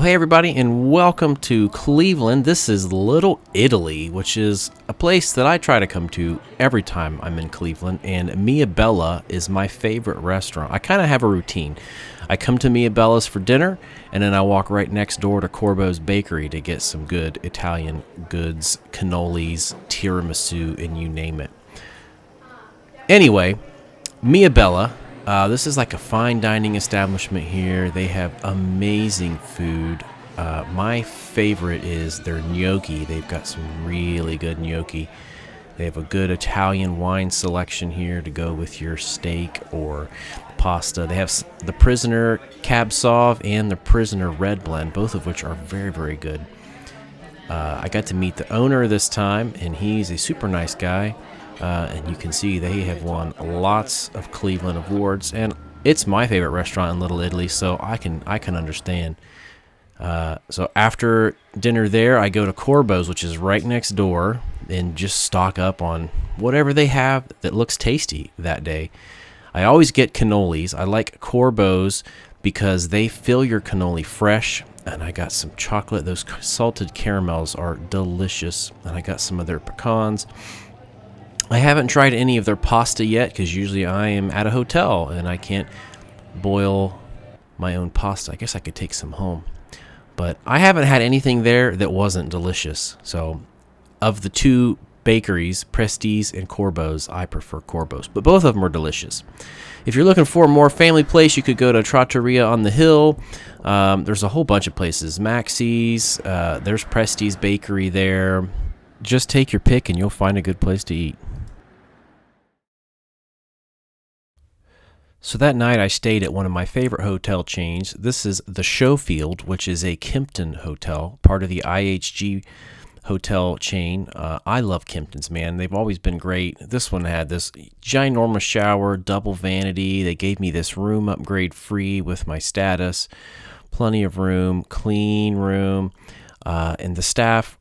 hey everybody, and welcome to Cleveland. This is Little Italy, which is a place that I try to come to every time I'm in Cleveland, and Mia Bella is my favorite restaurant. I kind of have a routine. I come to Mia Bella's for dinner, and then I walk right next door to Corbo's Bakery to get some good Italian goods, cannolis, tiramisu, and you name it. Anyway, Mia Bella. This is like a fine dining establishment here. They have amazing food. My favorite is their gnocchi. They've got some really good gnocchi. They have a good Italian wine selection here to go with your steak or pasta. They have the Prisoner Cab Sauv and the Prisoner Red Blend, both of which are very, very good. I got to meet the owner this time, and he's a super nice guy. And you can see they have won lots of Cleveland awards, and it's my favorite restaurant in Little Italy, so I can understand. So after dinner there, I go to Corbo's, which is right next door, and just stock up on whatever they have that looks tasty that day. I always get cannolis. I like Corbo's because they fill your cannoli fresh, and I got some chocolate. Those salted caramels are delicious, and I got some of their pecans. I haven't tried any of their pasta yet because usually I am at a hotel and I can't boil my own pasta. I guess I could take some home. But I haven't had anything there that wasn't delicious. So of the two bakeries, Presti's and Corbo's, I prefer Corbo's. But both of them are delicious. If you're looking for a more family place, you could go to Trattoria on the Hill. There's a whole bunch of places. Maxie's, there's Presti's Bakery there. Just take your pick and you'll find a good place to eat. So that night I stayed at one of my favorite hotel chains. This is the Schofield, which is a Kimpton hotel, part of the IHG hotel chain. I love Kimptons, man. They've always been great. This one had this ginormous shower, double vanity. They gave me this room upgrade free with my status. Plenty of room, clean room, and the staff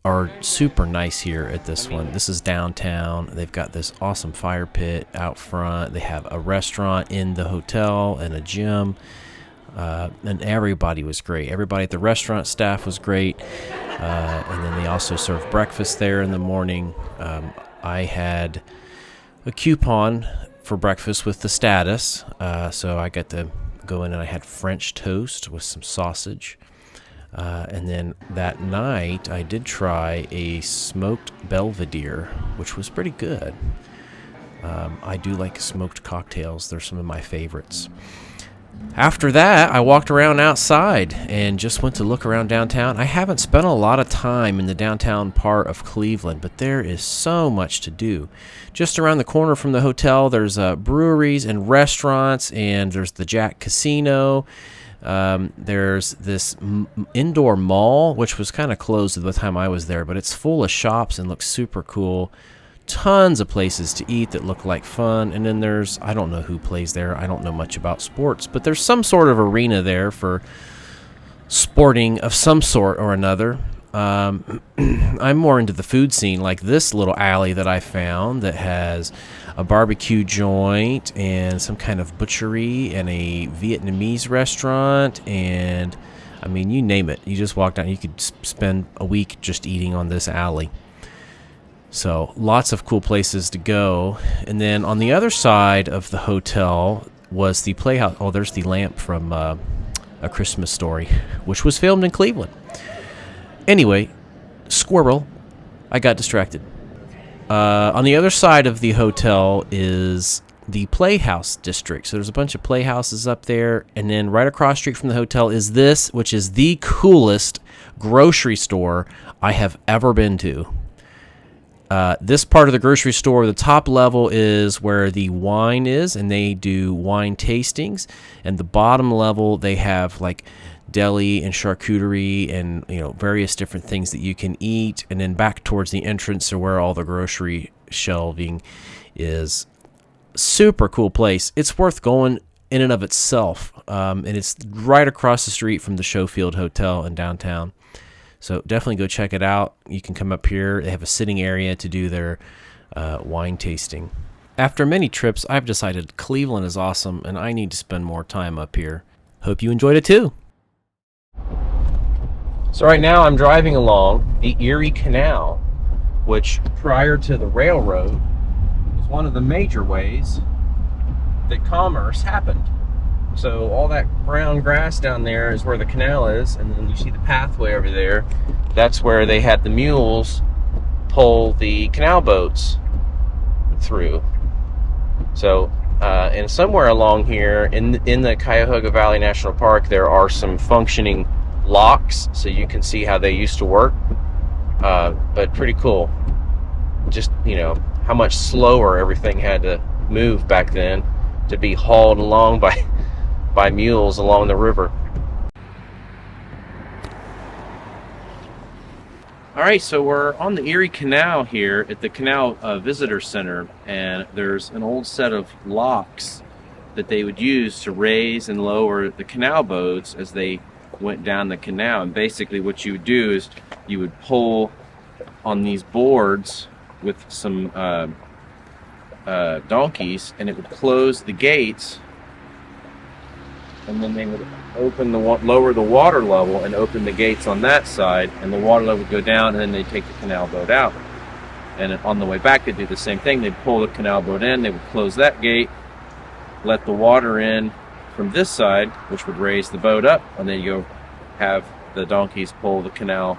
are super nice here at this one. This is downtown. They've got this awesome fire pit out front. They have a restaurant in the hotel and a gym. And everybody was great. Everybody at the restaurant staff was great. And then they also serve breakfast there in the morning. I had a coupon for breakfast with the status. So I got to go in and I had French toast with some sausage. And then that night, I did try a smoked Belvedere, which was pretty good. I do like smoked cocktails. They're some of my favorites. After that, I walked around outside and just went to look around downtown. I haven't spent a lot of time in the downtown part of Cleveland, but there is so much to do. Just around the corner from the hotel, there's breweries and restaurants, and there's the Jack Casino. There's this indoor mall, which was kind of closed at the time I was there, but it's full of shops and looks super cool. Tons of places to eat that look like fun. And then there's, I don't know who plays there. I don't know much about sports, but there's some sort of arena there for sporting of some sort or another. I'm more into the food scene, like this little alley that I found that has a barbecue joint and some kind of butchery and a Vietnamese restaurant, and I mean, you name it. You just walk down, you could spend a week just eating on this alley. So lots of cool places to go. And then on the other side of the hotel was the Playhouse. Oh, there's the lamp from A Christmas Story, which was filmed in Cleveland. Anyway, squirrel, I got distracted. On the other side of the hotel is the Playhouse district. So there's a bunch of playhouses up there. And then right across the street from the hotel is this, which is the coolest grocery store I have ever been to. This part of the grocery store, the top level is where the wine is, and they do wine tastings. And the bottom level, they have like deli and charcuterie and, you know, various different things that you can eat. And then back towards the entrance are where all the grocery shelving is. Super cool place. It's worth going in and of itself. And it's right across the street from the Schofield Hotel in downtown. So definitely go check it out. You can come up here. They have a sitting area to do their wine tasting. After many trips, I've decided Cleveland is awesome and I need to spend more time up here. Hope you enjoyed it too. So right now I'm driving along the Erie Canal, which prior to the railroad was one of the major ways that commerce happened. So all that brown grass down there is where the canal is, and then you see the pathway over there. That's where they had the mules pull the canal boats through. So and somewhere along here in the Cuyahoga Valley National Park, there are some functioning locks, so you can see how they used to work. But pretty cool. Just, you know, how much slower everything had to move back then to be hauled along by mules along the river. All right, so we're on the Erie Canal here at the Canal Visitor Center, and there's an old set of locks that they would use to raise and lower the canal boats as they went down the canal. And basically what you would do is you would pull on these boards with some donkeys, and it would close the gates, and then they would open lower the water level and open the gates on that side, and the water level would go down, and then they'd take the canal boat out. And on the way back they'd do the same thing. They'd pull the canal boat in, they would close that gate, let the water in from this side, which would raise the boat up, and then you have the donkeys pull the canal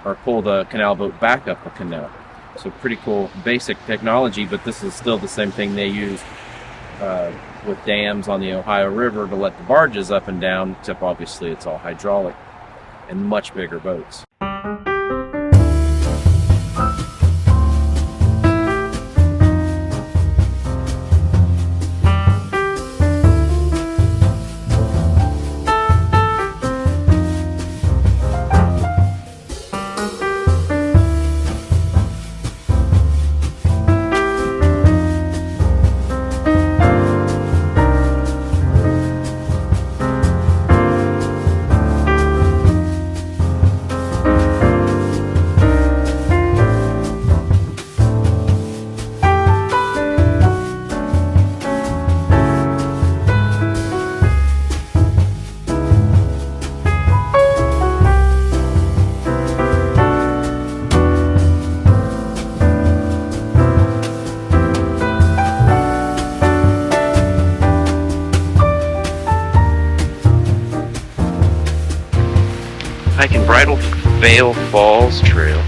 boat back up the canal. So pretty cool basic technology, but this is still the same thing they used with dams on the Ohio River to let the barges up and down, except obviously it's all hydraulic and much bigger boats. Hiking Bridal Veil Falls Trail.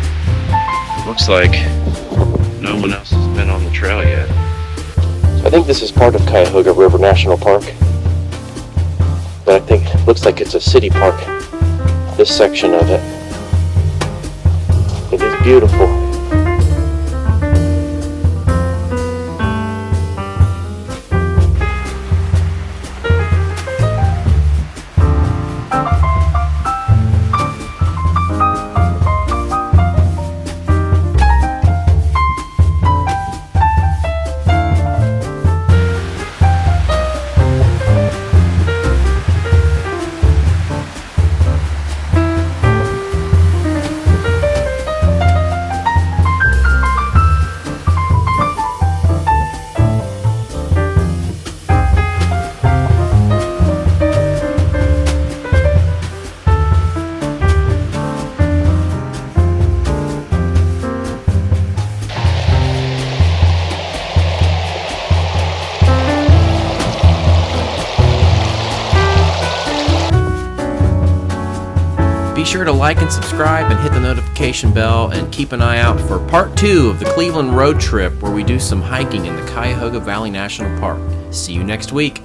Looks like no one else has been on the trail yet. So I think this is part of Cuyahoga River National Park, but I think it looks like it's a city park, this section of it. It is beautiful. Be sure to like and subscribe and hit the notification bell, and keep an eye out for part 2 of the Cleveland road trip, where we do some hiking in the Cuyahoga Valley National Park. See you next week.